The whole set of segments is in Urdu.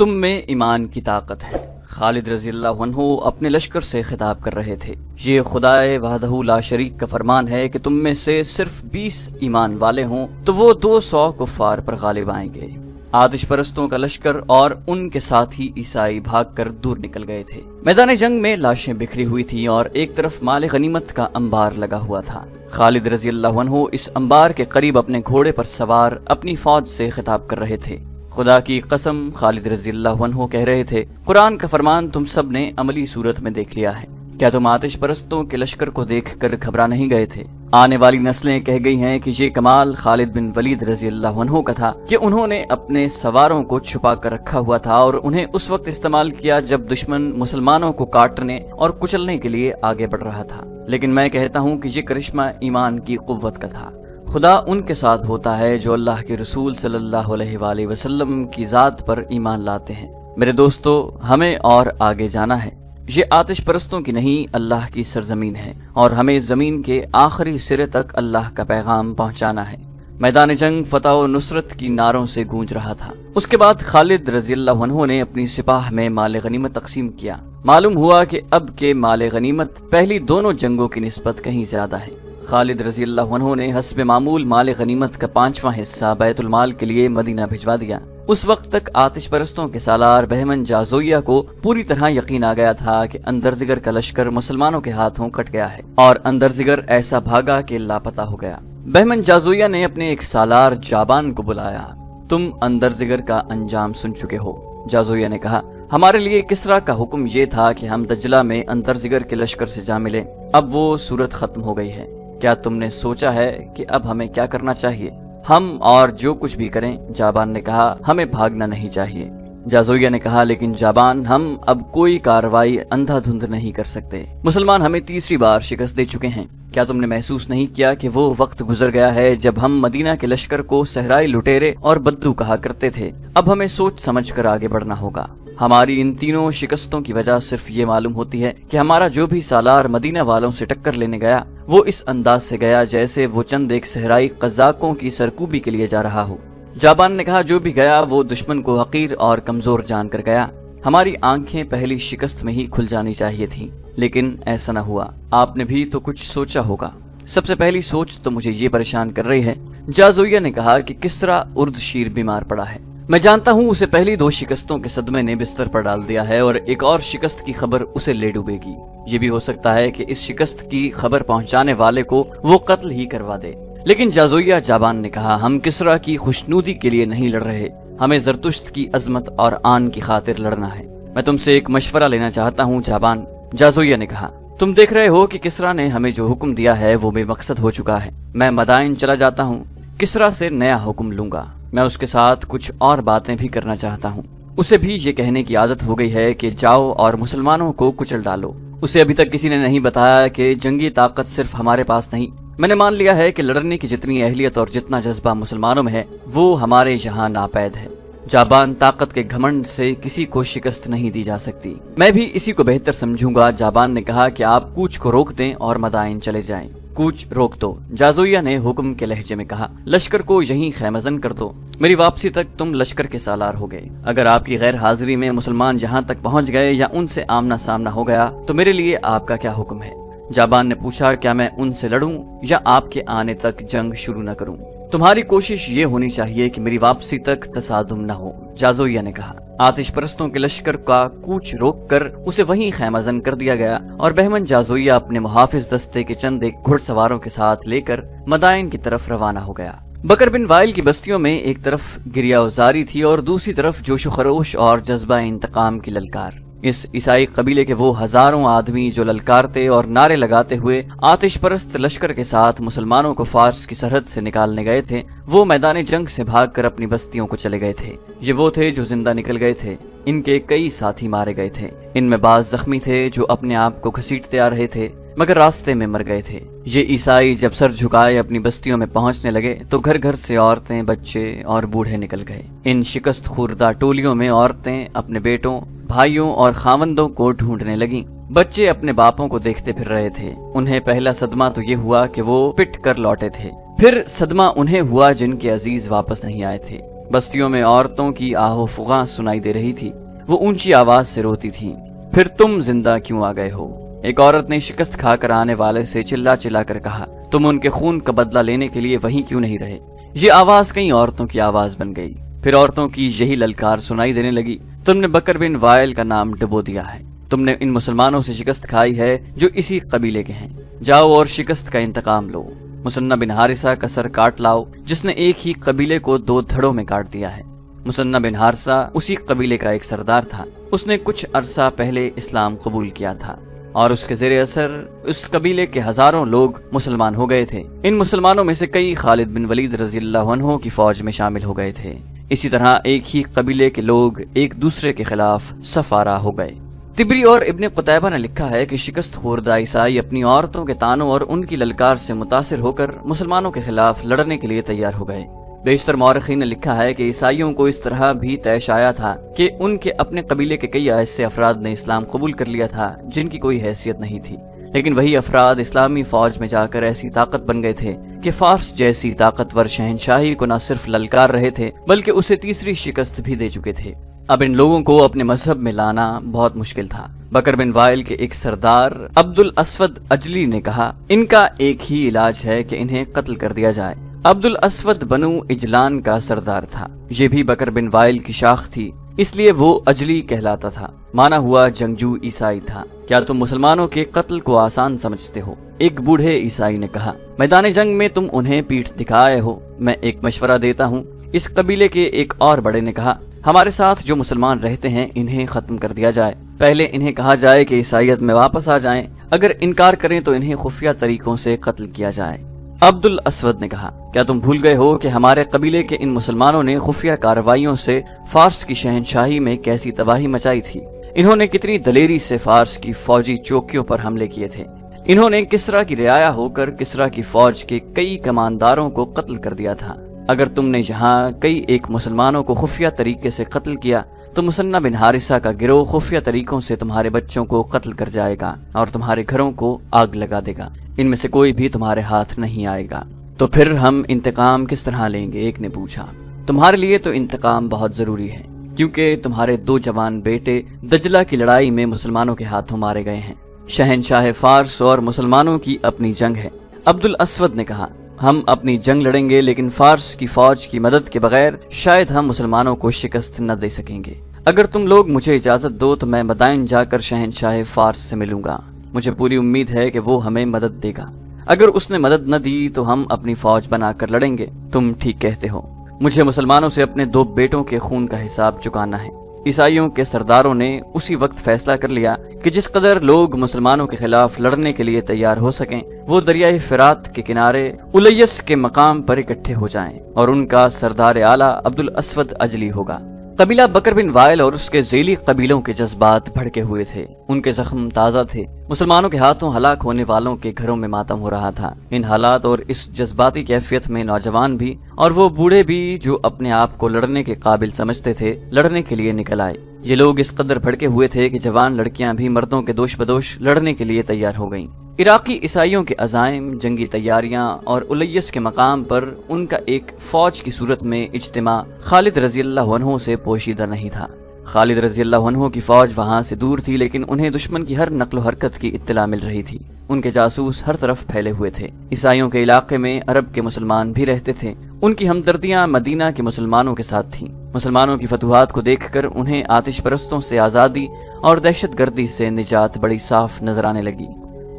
تم میں ایمان کی طاقت ہے۔ خالد رضی اللہ عنہ اپنے لشکر سے خطاب کر رہے تھے۔ یہ خدائے وحدہ لا شریک کا فرمان ہے کہ تم میں سے صرف 20 ایمان والے ہوں تو وہ 200 کفار پر غالب آئیں گے۔ آتش پرستوں کا لشکر اور ان کے ساتھی عیسائی بھاگ کر دور نکل گئے تھے۔ میدان جنگ میں لاشیں بکھری ہوئی تھیں اور ایک طرف مال غنیمت کا انبار لگا ہوا تھا۔ خالد رضی اللہ عنہ اس انبار کے قریب اپنے گھوڑے پر سوار اپنی فوج سے خطاب کر رہے تھے۔ خدا کی قسم، خالد رضی اللہ عنہ کہہ رہے تھے، قرآن کا فرمان تم سب نے عملی صورت میں دیکھ لیا ہے۔ کیا تم آتش پرستوں کے لشکر کو دیکھ کر گھبرا نہیں گئے تھے؟ آنے والی نسلیں کہہ گئی ہیں کہ یہ کمال خالد بن ولید رضی اللہ عنہ کا تھا کہ انہوں نے اپنے سواروں کو چھپا کر رکھا ہوا تھا اور انہیں اس وقت استعمال کیا جب دشمن مسلمانوں کو کاٹنے اور کچلنے کے لیے آگے بڑھ رہا تھا۔ لیکن میں کہتا ہوں کہ یہ کرشمہ ایمان کی قوت کا تھا۔ خدا ان کے ساتھ ہوتا ہے جو اللہ کے رسول صلی اللہ علیہ وآلہ وسلم کی ذات پر ایمان لاتے ہیں۔ میرے دوستو، ہمیں اور آگے جانا ہے۔ یہ آتش پرستوں کی نہیں، اللہ کی سرزمین ہے اور ہمیں زمین کے آخری سرے تک اللہ کا پیغام پہنچانا ہے۔ میدان جنگ فتح و نصرت کی نعروں سے گونج رہا تھا۔ اس کے بعد خالد رضی اللہ عنہ نے اپنی سپاہ میں مال غنیمت تقسیم کیا۔ معلوم ہوا کہ اب کے مال غنیمت پہلی دونوں جنگوں کی نسبت کہیں زیادہ ہے۔ خالد رضی اللہ عنہ نے حسب معمول مال غنیمت کا 5واں حصہ بیت المال کے لیے مدینہ بھجوا دیا۔ اس وقت تک آتش پرستوں کے سالار بہمن جازویہ کو پوری طرح یقین آ گیا تھا کہ اندرزگر کا لشکر مسلمانوں کے ہاتھوں کٹ گیا ہے اور اندرزگر ایسا بھاگا کہ لاپتہ ہو گیا۔ بہمن جازویہ نے اپنے ایک سالار جابان کو بلایا۔ تم اندرزگر کا انجام سن چکے ہو۔ جازویہ نے کہا، ہمارے لیے کسریٰ کا حکم یہ تھا کہ ہم دجلہ میں اندرزگر کے لشکر سے جا ملیں۔ اب وہ صورت ختم ہو گئی ہے۔ کیا تم نے سوچا ہے کہ اب ہمیں کیا کرنا چاہیے؟ ہم اور جو کچھ بھی کریں، جابان نے کہا، ہمیں بھاگنا نہیں چاہیے۔ جازویہ نے کہا، لیکن جابان، ہم اب کوئی کارروائی اندھا دھند نہیں کر سکتے۔ مسلمان ہمیں تیسری بار شکست دے چکے ہیں۔ کیا تم نے محسوس نہیں کیا کہ وہ وقت گزر گیا ہے جب ہم مدینہ کے لشکر کو صحرائی لٹیرے اور بدو کہا کرتے تھے؟ اب ہمیں سوچ سمجھ کر آگے بڑھنا ہوگا۔ ہماری ان تینوں شکستوں کی وجہ صرف یہ معلوم ہوتی ہے کہ ہمارا جو بھی سالار مدینہ والوں سے ٹکر لینے گیا وہ اس انداز سے گیا جیسے وہ چند ایک صحرائی قزاقوں کی سرکوبی کے لیے جا رہا ہو۔ جابان نے کہا، جو بھی گیا وہ دشمن کو حقیر اور کمزور جان کر گیا۔ ہماری آنکھیں پہلی شکست میں ہی کھل جانی چاہیے تھیں، لیکن ایسا نہ ہوا۔ آپ نے بھی تو کچھ سوچا ہوگا۔ سب سے پہلی سوچ تو مجھے یہ پریشان کر رہی ہے۔ جازویہ نے کہا کہ کسریٰ اردشیر بیمار پڑا ہے۔ میں جانتا ہوں اسے پہلی 2 شکستوں کے صدمے نے بستر پر ڈال دیا ہے اور ایک اور شکست کی خبر اسے لے ڈوبے گی۔ یہ بھی ہو سکتا ہے کہ اس شکست کی خبر پہنچانے والے کو وہ قتل ہی کروا دے۔ لیکن جازویہ جابان نے کہا، ہم کسریٰ کی خوشنودی کے لیے نہیں لڑ رہے، ہمیں زرتشت کی عظمت اور آن کی خاطر لڑنا ہے۔ میں تم سے ایک مشورہ لینا چاہتا ہوں جابان، جازویہ نے کہا۔ تم دیکھ رہے ہو کہ کسریٰ نے ہمیں جو حکم دیا ہے وہ بے مقصد ہو چکا ہے۔ میں مدائن چلا جاتا ہوں، کسریٰ سے نیا حکم لوں گا۔ میں اس کے ساتھ کچھ اور باتیں بھی کرنا چاہتا ہوں۔ اسے بھی یہ کہنے کی عادت ہو گئی ہے کہ جاؤ اور مسلمانوں کو کچل ڈالو۔ اسے ابھی تک کسی نے نہیں بتایا کہ جنگی طاقت صرف ہمارے پاس نہیں۔ میں نے مان لیا ہے کہ لڑنے کی جتنی اہلیت اور جتنا جذبہ مسلمانوں میں ہے وہ ہمارے یہاں ناپید ہے۔ جابان، طاقت کے گھمنڈ سے کسی کو شکست نہیں دی جا سکتی۔ میں بھی اسی کو بہتر سمجھوں گا۔ جابان نے کہا کہ آپ کوچ کو روک دیں اور مدائن چلے جائیں۔ کوچ روک دو، جازویہ نے حکم کے لہجے میں کہا۔ لشکر کو یہیں خیمزن کر دو۔ میری واپسی تک تم لشکر کے سالار ہو گئے۔ اگر آپ کی غیر حاضری میں مسلمان یہاں تک پہنچ گئے یا ان سے آمنا سامنا ہو گیا تو میرے لیے آپ کا کیا حکم ہے؟ جابان نے پوچھا، کیا میں ان سے لڑوں یا آپ کے آنے تک جنگ شروع نہ کروں؟ تمہاری کوشش یہ ہونی چاہیے کہ میری واپسی تک تصادم نہ ہو، جازویہ نے کہا۔ آتش پرستوں کے لشکر کا کوچ روک کر اسے وہیں خیمزن کر دیا گیا اور بہمن جازویہ اپنے محافظ دستے کے چند ایک گھڑ سواروں کے ساتھ لے کر مدائن کی طرف روانہ ہو گیا۔ بکر بن وائل کی بستیوں میں ایک طرف گریہ وزاری تھی اور دوسری طرف جوش و خروش اور جذبہ انتقام کی للکار۔ اس عیسائی قبیلے کے وہ ہزاروں آدمی جو للکارتے اور نعرے لگاتے ہوئے آتش پرست لشکر کے ساتھ مسلمانوں کو فارس کی سرحد سے نکالنے گئے تھے، وہ میدان جنگ سے بھاگ کر اپنی بستیوں کو چلے گئے تھے۔ یہ وہ تھے جو زندہ نکل گئے تھے۔ ان کے کئی ساتھی مارے گئے تھے۔ ان میں بعض زخمی تھے جو اپنے آپ کو گھسیٹتے آ رہے تھے مگر راستے میں مر گئے تھے۔ یہ عیسائی جب سر جھکائے اپنی بستیوں میں پہنچنے لگے تو گھر گھر سے عورتیں، بچے اور بوڑھے نکل گئے۔ ان شکست خوردہ ٹولیوں میں عورتیں اپنے بیٹوں، بھائیوں اور خاوندوں کو ڈھونڈنے لگیں۔ بچے اپنے باپوں کو دیکھتے پھر رہے تھے۔ انہیں پہلا صدمہ تو یہ ہوا کہ وہ پٹ کر لوٹے تھے، پھر صدمہ انہیں ہوا جن کے عزیز واپس نہیں آئے تھے۔ بستیوں میں عورتوں کی آہو فغاں سنائی دے رہی تھی، وہ اونچی آواز سے روتی تھیں، پھر تم زندہ کیوں آ گئے ہو؟ ایک عورت نے شکست کھا کر آنے والے سے چلا چلا کر کہا، تم ان کے خون کا بدلہ لینے کے لیے وہیں کیوں نہیں رہے؟ یہ آواز کئی عورتوں کی آواز بن گئی، پھر عورتوں کی یہی للکار سنائی دینے لگی، تم نے بکر بن وائل کا نام ڈبو دیا ہے، تم نے ان مسلمانوں سے شکست کھائی ہے جو اسی قبیلے کے ہیں، جاؤ اور شکست کا انتقام لو۔ مثنہ بن حارثہ کا سر کاٹ لاؤ، جس نے ایک ہی قبیلے کو 2 دھڑوں میں کاٹ دیا ہے۔ مثنہ بن حارثہ اسی قبیلے کا ایک سردار تھا، اس نے کچھ عرصہ پہلے اسلام قبول کیا تھا اور اس کے زیر اثر اس قبیلے کے ہزاروں لوگ مسلمان ہو گئے تھے۔ ان مسلمانوں میں سے کئی خالد بن ولید رضی اللہ عنہ کی فوج میں شامل ہو گئے تھے۔ اسی طرح ایک ہی قبیلے کے لوگ ایک دوسرے کے خلاف صف آرا ہو گئے۔ طبری اور ابن قتیبہ نے لکھا ہے کہ شکست خوردہ عیسائی اپنی عورتوں کے تانوں اور ان کی للکار سے متاثر ہو کر مسلمانوں کے خلاف لڑنے کے لیے تیار ہو گئے۔ بیشتر مورخین نے لکھا ہے کہ عیسائیوں کو اس طرح بھی طیش آیا تھا کہ ان کے اپنے قبیلے کے کئی ایسے افراد نے اسلام قبول کر لیا تھا جن کی کوئی حیثیت نہیں تھی، لیکن وہی افراد اسلامی فوج میں جا کر ایسی طاقت بن گئے تھے کہ فارس جیسی طاقتور شہنشاہی کو نہ صرف للکار رہے تھے بلکہ اسے تیسری شکست بھی دے چکے تھے۔ اب ان لوگوں کو اپنے مذہب میں لانا بہت مشکل تھا۔ بکر بن وائل کے ایک سردار عبد الاسود اجلی نے کہا، ان کا ایک ہی علاج ہے کہ انہیں قتل کر دیا جائے۔ عبد الاسود بنو اجلان کا سردار تھا، یہ بھی بکر بن وائل کی شاخ تھی، اس لیے وہ اجلی کہلاتا تھا، مانا ہوا جنگجو عیسائی تھا۔ کیا تم مسلمانوں کے قتل کو آسان سمجھتے ہو؟ ایک بوڑھے عیسائی نے کہا، میدان جنگ میں تم انہیں پیٹھ دکھائے ہو، میں ایک مشورہ دیتا ہوں۔ اس قبیلے کے ایک اور بڑے نے کہا، ہمارے ساتھ جو مسلمان رہتے ہیں انہیں ختم کر دیا جائے، پہلے انہیں کہا جائے کہ عیسائیت میں واپس آ جائیں، اگر انکار کریں تو انہیں خفیہ طریقوں سے قتل کیا جائے۔ عبد الاسود نے کہا، کیا تم بھول گئے ہو کہ ہمارے قبیلے کے ان مسلمانوں نے خفیہ کارروائیوں سے فارس کی شہنشاہی میں کیسی تباہی مچائی تھی؟ انہوں نے کتنی دلیری سے فارس کی فوجی چوکیوں پر حملے کیے تھے۔ انہوں نے کسرا کی رعایا ہو کر کسرا کی فوج کے کئی کمانداروں کو قتل کر دیا تھا۔ اگر تم نے یہاں کئی ایک مسلمانوں کو خفیہ طریقے سے قتل کیا تو مثنہ بن حارثہ کا گروہ خفیہ طریقوں سے تمہارے بچوں کو قتل کر جائے گا اور تمہارے گھروں کو آگ لگا دے گا، ان میں سے کوئی بھی تمہارے ہاتھ نہیں آئے گا۔ تو پھر ہم انتقام کس طرح لیں گے؟ ایک نے پوچھا۔ تمہارے لیے تو انتقام بہت ضروری ہے، کیونکہ تمہارے 2 جوان بیٹے دجلہ کی لڑائی میں مسلمانوں کے ہاتھوں مارے گئے ہیں۔ شہنشاہ فارس اور مسلمانوں کی اپنی جنگ ہے۔ عبد الاسود نے کہا، ہم اپنی جنگ لڑیں گے، لیکن فارس کی فوج کی مدد کے بغیر شاید ہم مسلمانوں کو شکست نہ دے سکیں گے۔ اگر تم لوگ مجھے اجازت دو تو میں مدائن جا کر شہنشاہ فارس سے ملوں گا، مجھے پوری امید ہے کہ وہ ہمیں مدد دے گا۔ اگر اس نے مدد نہ دی تو ہم اپنی فوج بنا کر لڑیں گے۔ تم ٹھیک کہتے ہو، مجھے مسلمانوں سے اپنے 2 بیٹوں کے خون کا حساب چکانا ہے۔ عیسائیوں کے سرداروں نے اسی وقت فیصلہ کر لیا کہ جس قدر لوگ مسلمانوں کے خلاف لڑنے کے لیے تیار ہو سکیں وہ دریائے فرات کے کنارے الیس کے مقام پر اکٹھے ہو جائیں اور ان کا سردار اعلیٰ عبد الاسود اجلی ہوگا۔ قبیلہ بکر بن وائل اور اس کے ذیلی قبیلوں کے جذبات بھڑکے ہوئے تھے، ان کے زخم تازہ تھے، مسلمانوں کے ہاتھوں ہلاک ہونے والوں کے گھروں میں ماتم ہو رہا تھا۔ ان حالات اور اس جذباتی کیفیت میں نوجوان بھی اور وہ بوڑھے بھی جو اپنے آپ کو لڑنے کے قابل سمجھتے تھے لڑنے کے لیے نکل آئے۔ یہ لوگ اس قدر بھڑکے ہوئے تھے کہ جوان لڑکیاں بھی مردوں کے دوش بدوش لڑنے کے لیے تیار ہو گئیں۔ عراقی عیسائیوں کے عزائم، جنگی تیاریاں اور الیس کے مقام پر ان کا ایک فوج کی صورت میں اجتماع خالد رضی اللہ عنہ سے پوشیدہ نہیں تھا۔ خالد رضی اللہ عنہ کی فوج وہاں سے دور تھی، لیکن انہیں دشمن کی ہر نقل و حرکت کی اطلاع مل رہی تھی۔ ان کے جاسوس ہر طرف پھیلے ہوئے تھے۔ عیسائیوں کے علاقے میں عرب کے مسلمان بھی رہتے تھے، ان کی ہمدردیاں مدینہ کے مسلمانوں کے ساتھ تھیں۔ مسلمانوں کی فتوحات کو دیکھ کر انہیں آتش پرستوں سے آزادی اور دہشت گردی سے نجات بڑی صاف نظر آنے لگی۔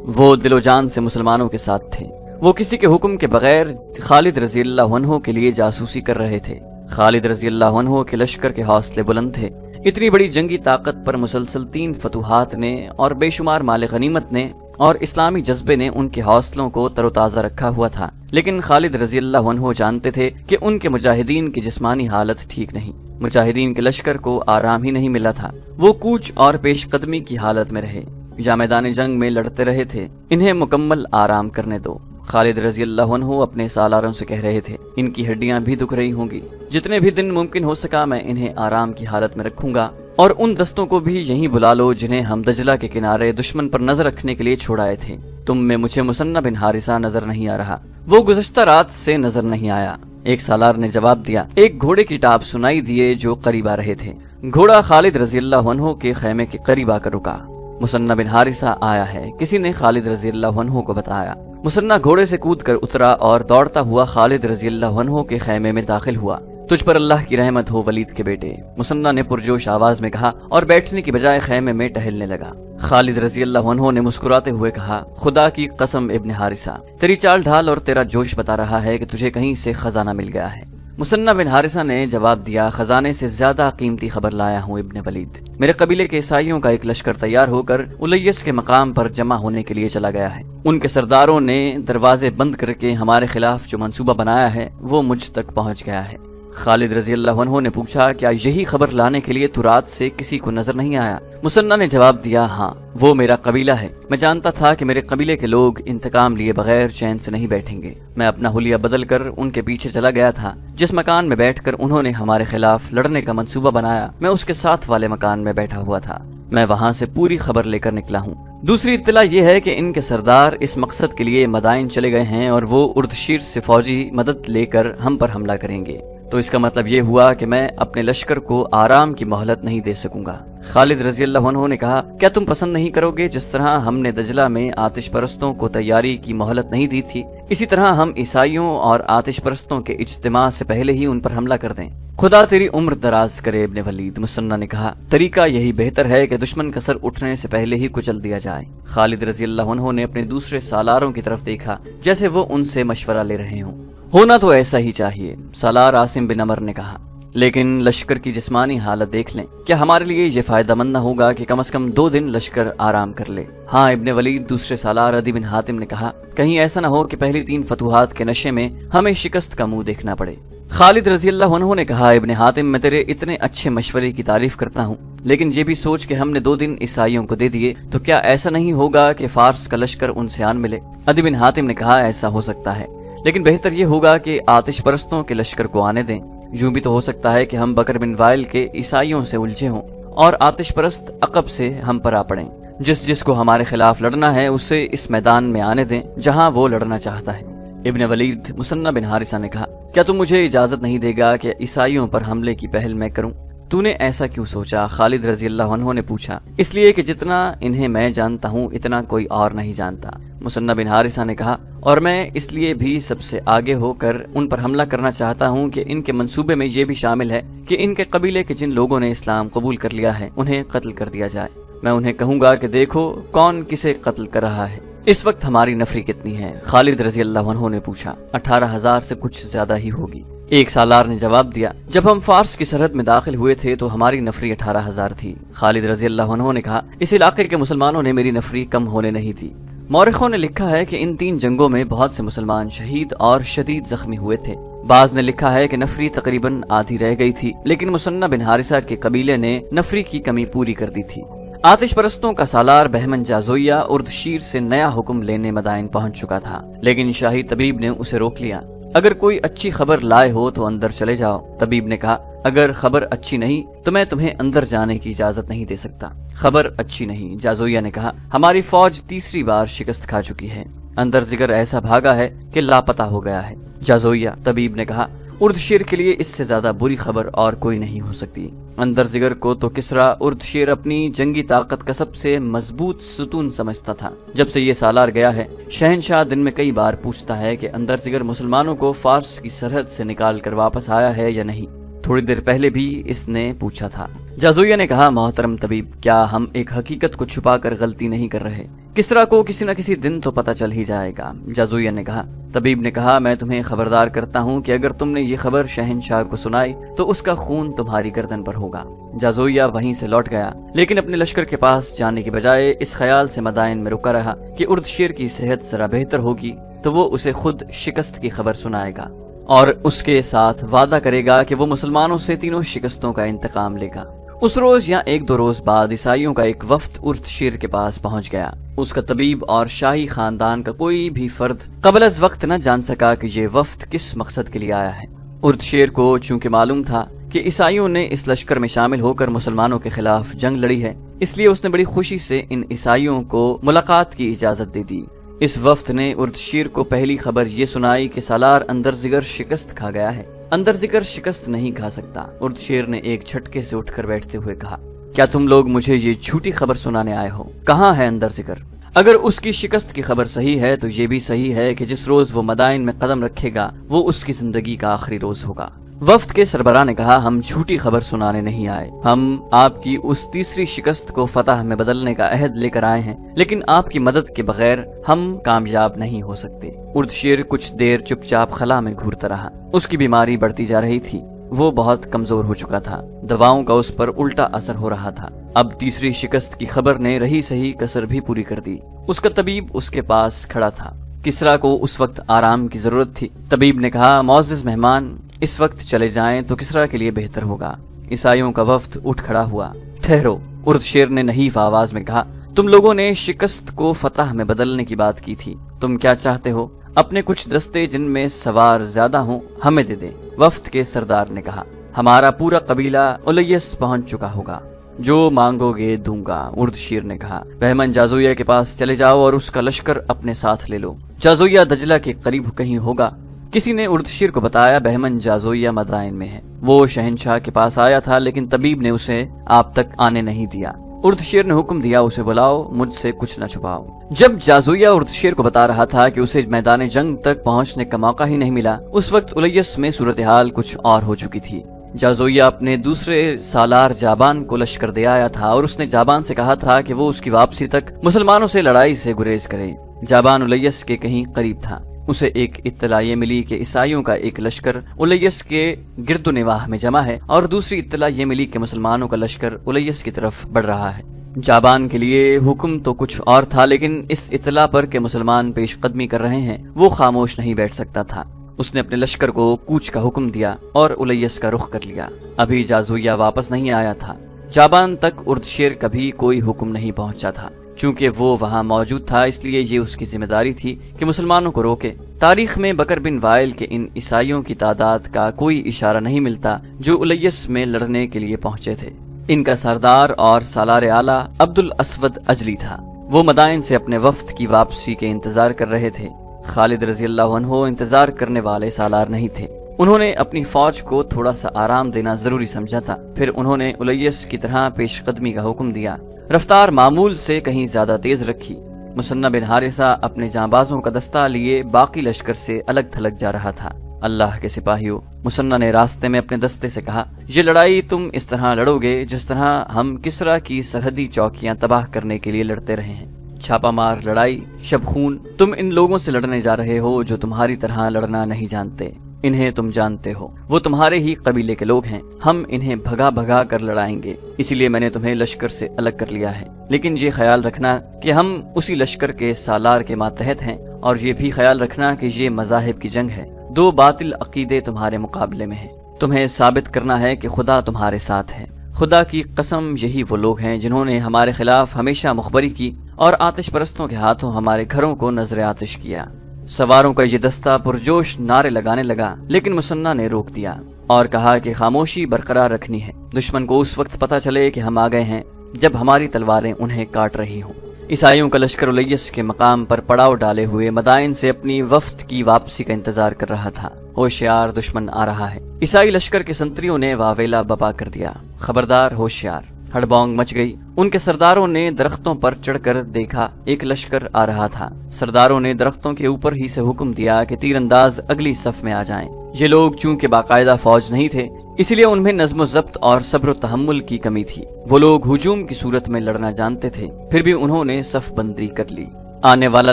وہ دل و جان سے مسلمانوں کے ساتھ تھے، وہ کسی کے حکم کے بغیر خالد رضی اللہ عنہ کے لیے جاسوسی کر رہے تھے۔ خالد رضی اللہ عنہ کے لشکر کے حوصلے بلند تھے۔ اتنی بڑی جنگی طاقت پر مسلسل 3 فتوحات نے اور بے شمار مال غنیمت نے اور اسلامی جذبے نے ان کے حوصلوں کو تر و تازہ رکھا ہوا تھا، لیکن خالد رضی اللہ عنہ جانتے تھے کہ ان کے مجاہدین کی جسمانی حالت ٹھیک نہیں۔ مجاہدین کے لشکر کو آرام ہی نہیں ملا تھا، وہ کوچ اور پیش قدمی کی حالت میں رہے یا میدان جنگ میں لڑتے رہے تھے۔ انہیں مکمل آرام کرنے دو۔ خالد رضی اللہ عنہ اپنے سالاروں سے کہہ رہے تھے، ان کی ہڈیاں بھی دکھ رہی ہوں گی، جتنے بھی دن ممکن ہو سکا میں انہیں آرام کی حالت میں رکھوں گا، اور ان دستوں کو بھی یہیں بلا لو جنہیں ہم دجلہ کے کنارے دشمن پر نظر رکھنے کے لیے چھوڑائے تھے۔ تم میں مجھے مثنہ بن حارثہ نظر نہیں آ رہا، وہ گزشتہ رات سے نظر نہیں آیا۔ ایک سالار نے جواب دیا، ایک گھوڑے کی ٹاپ سنائی دیے جو قریب آ رہے تھے۔ گھوڑا خالد رضی اللہ عنہ کے خیمے کے قریب آ کر رکا۔ مثنى بن حارثہ آیا ہے، کسی نے خالد رضی اللہ عنہ کو بتایا۔ مثنى گھوڑے سے کود کر اترا اور دوڑتا ہوا خالد رضی اللہ عنہ کے خیمے میں داخل ہوا۔ تجھ پر اللہ کی رحمت ہو ولید کے بیٹے، مثنى نے پرجوش آواز میں کہا اور بیٹھنے کی بجائے خیمے میں ٹہلنے لگا۔ خالد رضی اللہ عنہ نے مسکراتے ہوئے کہا، خدا کی قسم ابن حارثہ، تیری چال ڈھال اور تیرا جوش بتا رہا ہے کہ تجھے کہیں سے خزانہ مل گیا ہے۔ مثنى بن حارثہ نے جواب دیا، خزانے سے زیادہ قیمتی خبر لایا ہوں ابن ولید۔ میرے قبیلے کے عیسائیوں کا ایک لشکر تیار ہو کر الیس کے مقام پر جمع ہونے کے لیے چلا گیا ہے۔ ان کے سرداروں نے دروازے بند کر کے ہمارے خلاف جو منصوبہ بنایا ہے وہ مجھ تک پہنچ گیا ہے۔ خالد رضی اللہ عنہ نے پوچھا، کیا یہی خبر لانے کے لیے تو رات سے کسی کو نظر نہیں آیا؟ مثنى نے جواب دیا، ہاں، وہ میرا قبیلہ ہے۔ میں جانتا تھا کہ میرے قبیلے کے لوگ انتقام لیے بغیر چین سے نہیں بیٹھیں گے۔ میں اپنا حلیہ بدل کر ان کے پیچھے چلا گیا تھا۔ جس مکان میں بیٹھ کر انہوں نے ہمارے خلاف لڑنے کا منصوبہ بنایا، میں اس کے ساتھ والے مکان میں بیٹھا ہوا تھا۔ میں وہاں سے پوری خبر لے کر نکلا ہوں۔ دوسری اطلاع یہ ہے کہ ان کے سردار اس مقصد کے لیے مدائن چلے گئے ہیں اور وہ اردشیر سے فوجی مدد لے کر ہم پر حملہ کریں گے۔ تو اس کا مطلب یہ ہوا کہ میں اپنے لشکر کو آرام کی مہلت نہیں دے سکوں گا۔ خالد رضی اللہ عنہ نے کہا، کیا تم پسند نہیں کرو گے جس طرح ہم نے دجلہ میں آتش پرستوں کو تیاری کی مہلت نہیں دی تھی، اسی طرح ہم عیسائیوں اور آتش پرستوں کے اجتماع سے پہلے ہی ان پر حملہ کر دیں؟ خدا تیری عمر دراز کرے ابن ولید، مثنى نے کہا، طریقہ یہی بہتر ہے کہ دشمن کا سر اٹھنے سے پہلے ہی کچل دیا جائے۔ خالد رضی اللہ عنہ نے اپنے دوسرے سالاروں کی طرف دیکھا جیسے وہ ان سے مشورہ لے رہے ہوں۔ ہونا تو ایسا ہی چاہیے، سالار عاصم بن عمر نے کہا، لیکن لشکر کی جسمانی حالت دیکھ لیں، کیا ہمارے لیے یہ فائدہ مند نہ ہوگا کہ کم از کم 2 دن لشکر آرام کر لے؟ ہاں ابن ولید، دوسرے سالار عدی بن حاتم نے کہا، کہیں ایسا نہ ہو کہ پہلی 3 فتوحات کے نشے میں ہمیں شکست کا منہ دیکھنا پڑے۔ خالد رضی اللہ عنہ نے کہا، ابن حاتم، میں تیرے اتنے اچھے مشورے کی تعریف کرتا ہوں، لیکن یہ بھی سوچ کہ ہم نے 2 دن عیسائیوں کو دے دیے تو کیا ایسا نہیں ہوگا کہ فارس کا لشکر ان سے آن ملے؟ عدی بن حاتم نے کہا، ایسا ہو سکتا ہے، لیکن بہتر یہ ہوگا کہ آتش پرستوں کے لشکر کو آنے دیں۔ یوں بھی تو ہو سکتا ہے کہ ہم بکر بن وائل کے عیسائیوں سے الجھے ہوں اور آتش پرست عقب سے ہم پر آ پڑیں۔ جس کو ہمارے خلاف لڑنا ہے اسے اس میدان میں آنے دیں جہاں وہ لڑنا چاہتا ہے۔ ابن ولید، مثنى بن حارثہ نے کہا، کیا تم مجھے اجازت نہیں دے گا کہ عیسائیوں پر حملے کی پہل میں کروں؟ تو نے ایسا کیوں سوچا؟ خالد رضی اللہ عنہ نے پوچھا۔ اس لیے کہ جتنا انہیں میں جانتا ہوں اتنا کوئی اور نہیں جانتا، مثنى بن حارثہ نے کہا، اور میں اس لیے بھی سب سے آگے ہو کر ان پر حملہ کرنا چاہتا ہوں کہ ان کے منصوبے میں یہ بھی شامل ہے کہ ان کے قبیلے کے جن لوگوں نے اسلام قبول کر لیا ہے انہیں قتل کر دیا جائے۔ میں انہیں کہوں گا کہ دیکھو کون کسے قتل کر رہا ہے۔ اس وقت ہماری نفری کتنی ہے؟ خالد رضی اللہ عنہ نے پوچھا۔ 18,000 سے کچھ زیادہ ہی ہوگی، ایک سالار نے جواب دیا۔ جب ہم فارس کی سرحد میں داخل ہوئے تھے تو ہماری نفری 18,000 تھی۔ خالد رضی اللہ عنہ نے کہا، اس علاقے کے مسلمانوں نے میری نفری کم ہونے نہیں دی۔ مورخوں نے لکھا ہے کہ ان 3 جنگوں میں بہت سے مسلمان شہید اور شدید زخمی ہوئے تھے۔ بعض نے لکھا ہے کہ نفری تقریباً آدھی رہ گئی تھی، لیکن مثنى بن حارثہ کے قبیلے نے نفری کی کمی پوری کر دی تھی۔ آتش پرستوں کا سالار بہمن جازویہ اردشیر سے نیا حکم لینے مدائن پہنچ چکا تھا، لیکن شاہی طبیب نے اسے روک لیا۔ اگر کوئی اچھی خبر لائے ہو تو اندر چلے جاؤ۔ طبیب نے کہا، اگر خبر اچھی نہیں تو میں تمہیں اندر جانے کی اجازت نہیں دے سکتا۔ خبر اچھی نہیں، جازویہ نے کہا، ہماری فوج تیسری بار شکست کھا چکی ہے۔ اندر زگر ایسا بھاگا ہے کہ لاپتہ ہو گیا ہے۔ جازویہ، طبیب نے کہا، اردشیر کے لیے اس سے زیادہ بری خبر اور کوئی نہیں ہو سکتی۔ اندر زگر کو تو کسرا اردشیر اپنی جنگی طاقت کا سب سے مضبوط ستون سمجھتا تھا۔ جب سے یہ سالار گیا ہے، شہنشاہ دن میں کئی بار پوچھتا ہے کہ اندر زگر مسلمانوں کو فارس کی سرحد سے نکال کر واپس آیا ہے یا نہیں۔ تھوڑی دیر پہلے بھی اس نے پوچھا تھا۔ جازویہ نے کہا، محترم طبیب، کیا ہم ایک حقیقت کو چھپا کر غلطی نہیں کر رہے؟ کسرا کو کسی نہ کسی دن تو پتہ چل ہی جائے گا۔ جازویہ نے کہا۔ طبیب نے کہا، میں تمہیں خبردار کرتا ہوں کہ اگر تم نے یہ خبر شہنشاہ کو سنائی تو اس کا خون تمہاری گردن پر ہوگا۔ جازویہ وہیں سے لوٹ گیا، لیکن اپنے لشکر کے پاس جانے کی بجائے اس خیال سے مدائن میں رکا رہا کہ اردشیر کی صحت ذرا بہتر ہوگی تو وہ اسے خود شکست کی خبر سنائے گا اور اس کے ساتھ وعدہ کرے گا کہ وہ مسلمانوں سے 3 شکستوں کا انتقام لے گا۔ اس روز یا 1-2 روز بعد عیسائیوں کا ایک وفد اردشیر کے پاس پہنچ گیا۔ اس کا طبیب اور شاہی خاندان کا کوئی بھی فرد قبل از وقت نہ جان سکا کہ یہ وفد کس مقصد کے لیے آیا ہے۔ اردشیر کو چونکہ معلوم تھا کہ عیسائیوں نے اس لشکر میں شامل ہو کر مسلمانوں کے خلاف جنگ لڑی ہے، اس لیے اس نے بڑی خوشی سے ان عیسائیوں کو ملاقات کی اجازت دے دی۔ اس وفد نے اردشیر کو پہلی خبر یہ سنائی کہ سالار اندر زگر شکست کھا گیا ہے۔ اندر زگر شکست نہیں کھا سکتا، اردشیر نے ایک جھٹکے سے اٹھ کر بیٹھتے ہوئے کہا۔ کیا تم لوگ مجھے یہ جھوٹی خبر سنانے آئے ہو؟ کہاں ہے اندر زگر؟ اگر اس کی شکست کی خبر صحیح ہے تو یہ بھی صحیح ہے کہ جس روز وہ مدائن میں قدم رکھے گا وہ اس کی زندگی کا آخری روز ہوگا۔ وفد کے سربراہ نے کہا، ہم جھوٹی خبر سنانے نہیں آئے، ہم آپ کی اس تیسری شکست کو فتح میں بدلنے کا عہد لے کر آئے ہیں، لیکن آپ کی مدد کے بغیر ہم کامیاب نہیں ہو سکتے۔ اردشیر کچھ دیر چپ چاپ خلا میں گھورتا رہا۔ اس کی بیماری بڑھتی جا رہی تھی، وہ بہت کمزور ہو چکا تھا، دواؤں کا اس پر الٹا اثر ہو رہا تھا۔ اب تیسری شکست کی خبر نے رہی صحیح کسر بھی پوری کر دی۔ اس کا طبیب اس کے پاس کھڑا تھا۔ کسرا کو اس وقت آرام کی ضرورت تھی۔ طبیب نے کہا، معزز مہمان اس وقت چلے جائیں تو کسرا کے لیے بہتر ہوگا۔ عیسائیوں کا وفد اٹھ کھڑا ہوا۔ ٹھہرو، اردشیر نے نحیف آواز میں کہا، تم لوگوں نے شکست کو فتح میں بدلنے کی بات کی تھی، تم کیا چاہتے ہو؟ اپنے کچھ دستے جن میں سوار زیادہ ہوں ہمیں دے دیں۔ وفد کے سردار نے کہا، ہمارا پورا قبیلہ الیس پہنچ چکا ہوگا، جو مانگو گے دوں گا۔ اردشیر نے کہا، بہمن جازویہ کے پاس چلے جاؤ اور اس کا لشکر اپنے ساتھ لے لو، جازویہ دجلہ کے قریب کہیں ہوگا۔ کسی نے اردشیر کو بتایا بہمن جازویہ مدائن میں ہے۔ وہ شہنشاہ کے پاس آیا تھا لیکن طبیب نے اسے آپ تک آنے نہیں دیا۔ اردشیر نے حکم دیا، اسے بلاؤ، مجھ سے کچھ نہ چھپاؤ۔ جب جازویہ اردشیر کو بتا رہا تھا کہ اسے میدان جنگ تک پہنچنے کا موقع ہی نہیں ملا، اس وقت الیس میں صورتحال کچھ اور ہو چکی تھی۔ جازویہ اپنے دوسرے سالار جابان کو لشکر دے آیا تھا اور اس نے جابان سے کہا تھا کہ وہ اس کی واپسی تک مسلمانوں سے لڑائی سے گریز کرے۔ جابان الیس کے کہیں قریب تھا۔ اسے ایک اطلاع یہ ملی کہ عیسائیوں کا ایک لشکر الیس کے گرد و نواح میں جمع ہے، اور دوسری اطلاع یہ ملی کہ مسلمانوں کا لشکر الیس کی طرف بڑھ رہا ہے۔ جابان کے لیے حکم تو کچھ اور تھا، لیکن اس اطلاع پر کہ مسلمان پیش قدمی کر رہے ہیں وہ خاموش نہیں بیٹھ سکتا تھا۔ اس نے اپنے لشکر کو کوچ کا حکم دیا اور الیس کا رخ کر لیا۔ ابھی جازویہ واپس نہیں آیا تھا۔ جابان تک اردشیر کا بھی کوئی حکم نہیں پہنچا تھا۔ چونکہ وہ وہاں موجود تھا اس لیے یہ اس کی ذمہ داری تھی کہ مسلمانوں کو روکے۔ تاریخ میں بکر بن وائل کے ان عیسائیوں کی تعداد کا کوئی اشارہ نہیں ملتا جو الیس میں لڑنے کے لیے پہنچے تھے۔ ان کا سردار اور سالار اعلیٰ عبد الاسود اجلی تھا۔ وہ مدائن سے اپنے وفد کی واپسی کے انتظار کر رہے تھے۔ خالد رضی اللہ عنہ انتظار کرنے والے سالار نہیں تھے۔ انہوں نے اپنی فوج کو تھوڑا سا آرام دینا ضروری سمجھا تھا۔ پھر انہوں نے الیس کی طرح پیش قدمی کا حکم دیا۔ رفتار معمول سے کہیں زیادہ تیز رکھی۔ مثنہ بن حارثہ اپنے جانبازوں کا دستہ لیے باقی لشکر سے الگ تھلگ جا رہا تھا۔ اللہ کے سپاہیوں، مثنہ نے راستے میں اپنے دستے سے کہا، یہ لڑائی تم اس طرح لڑو گے جس طرح ہم کسرا کی سرحدی چوکیاں تباہ کرنے کے لیے لڑتے رہے ہیں۔ چھاپا مار لڑائی، شب خون۔ تم ان لوگوں سے لڑنے جا رہے ہو جو تمہاری طرح لڑنا نہیں جانتے۔ انہیں تم جانتے ہو، وہ تمہارے ہی قبیلے کے لوگ ہیں۔ ہم انہیں بھگا بھگا کر لڑائیں گے، اسی لیے میں نے تمہیں لشکر سے الگ کر لیا ہے۔ لیکن یہ خیال رکھنا کہ ہم اسی لشکر کے سالار کے ماتحت ہیں، اور یہ بھی خیال رکھنا کہ یہ مذاہب کی جنگ ہے۔ دو باطل عقیدے تمہارے مقابلے میں ہیں۔ تمہیں ثابت کرنا ہے کہ خدا تمہارے ساتھ ہے۔ خدا کی قسم، یہی وہ لوگ ہیں جنہوں نے ہمارے خلاف ہمیشہ مخبری کی اور آتش پرستوں کے ہاتھوں ہمارے گھروں کو نذر آتش کیا۔ سواروں کا یہ دستہ پرجوش نعرے لگانے لگا، لیکن مثنہ نے روک دیا اور کہا کہ خاموشی برقرار رکھنی ہے۔ دشمن کو اس وقت پتہ چلے کہ ہم آ گئے ہیں جب ہماری تلواریں انہیں کاٹ رہی ہوں۔ عیسائیوں کا لشکر الیس کے مقام پر پڑاؤ ڈالے ہوئے مدائن سے اپنی وفد کی واپسی کا انتظار کر رہا تھا۔ ہوشیار، دشمن آ رہا ہے۔ عیسائی لشکر کے سنتریوں نے واویلا بپا کر دیا، خبردار، ہوشیار۔ ہڑبونگ مچ گئی۔ ان کے سرداروں نے درختوں پر چڑھ کر دیکھا ایک لشکر آ رہا تھا۔ سرداروں نے درختوں کے اوپر ہی سے حکم دیا کہ تیر انداز اگلی صف میں آ جائیں۔ یہ لوگ چونکہ باقاعدہ فوج نہیں تھے، اس لیے ان میں نظم و ضبط اور صبر و تحمل کی کمی تھی۔ وہ لوگ ہجوم کی صورت میں لڑنا جانتے تھے، پھر بھی انہوں نے صف بندی کر لی۔ آنے والا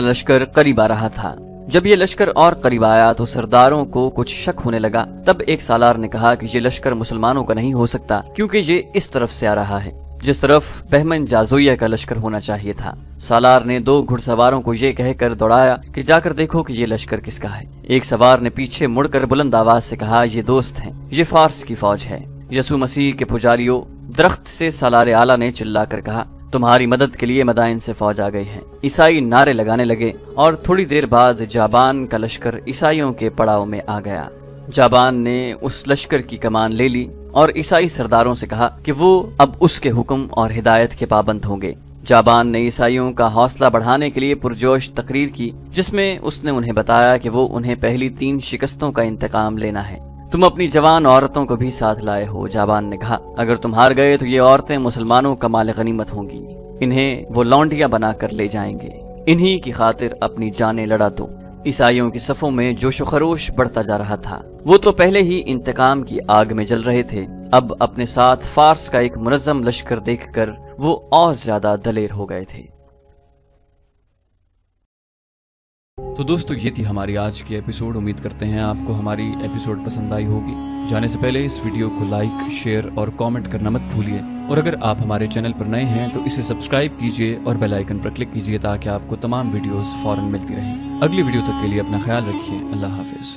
لشکر قریب آ رہا تھا۔ جب یہ لشکر اور قریب آیا تو سرداروں کو کچھ شک ہونے لگا۔ تب ایک سالار نے کہا کہ یہ لشکر مسلمانوں کا نہیں ہو سکتا، کیونکہ یہ اس طرف سے آ رہا ہے جس طرف بہمن جازویہ کا لشکر ہونا چاہیے تھا۔ سالار نے دو گھڑ سواروں کو یہ کہہ کر دوڑایا کہ جا کر دیکھو کہ یہ لشکر کس کا ہے۔ ایک سوار نے پیچھے مڑ کر بلند آواز سے کہا، یہ دوست ہیں، یہ فارس کی فوج ہے۔ یسوع مسیح کے پجاریوں، درخت سے سالار اعلیٰ نے چلا کر کہا، تمہاری مدد کے لیے مدائن سے فوج آ گئی ہے۔ عیسائی نعرے لگانے لگے اور تھوڑی دیر بعد جابان کا لشکر عیسائیوں کے پڑاؤ میں آ گیا۔ جابان نے اس لشکر کی کمان لے لی اور عیسائی سرداروں سے کہا کہ وہ اب اس کے حکم اور ہدایت کے پابند ہوں گے۔ جابان نے عیسائیوں کا حوصلہ بڑھانے کے لیے پرجوش تقریر کی، جس میں اس نے انہیں بتایا کہ وہ انہیں پہلی 3 شکستوں کا انتقام لینا ہے۔ تم اپنی جوان عورتوں کو بھی ساتھ لائے ہو، جابان نے کہا۔ اگر تم ہار گئے تو یہ عورتیں مسلمانوں کا مال غنیمت ہوں گی، انہیں وہ لونڈیاں بنا کر لے جائیں گے، انہی کی خاطر اپنی جانیں لڑا دو۔ عیسائیوں کی صفوں میں جوش و خروش بڑھتا جا رہا تھا، وہ تو پہلے ہی انتقام کی آگ میں جل رہے تھے، اب اپنے ساتھ فارس کا ایک منظم لشکر دیکھ کر وہ اور زیادہ دلیر ہو گئے تھے۔ تو دوستو یہ تھی ہماری آج کی ایپیسوڈ، امید کرتے ہیں آپ کو ہماری ایپیسوڈ پسند آئی ہوگی۔ جانے سے پہلے اس ویڈیو کو لائک، شیئر اور کامنٹ کرنا مت بھولیے، اور اگر آپ ہمارے چینل پر نئے ہیں تو اسے سبسکرائب کیجئے اور بیل آئیکن پر کلک کیجئے تاکہ آپ کو تمام ویڈیوز فوراً ملتی رہیں۔ اگلی ویڈیو تک کے لیے اپنا خیال رکھیے، اللہ حافظ۔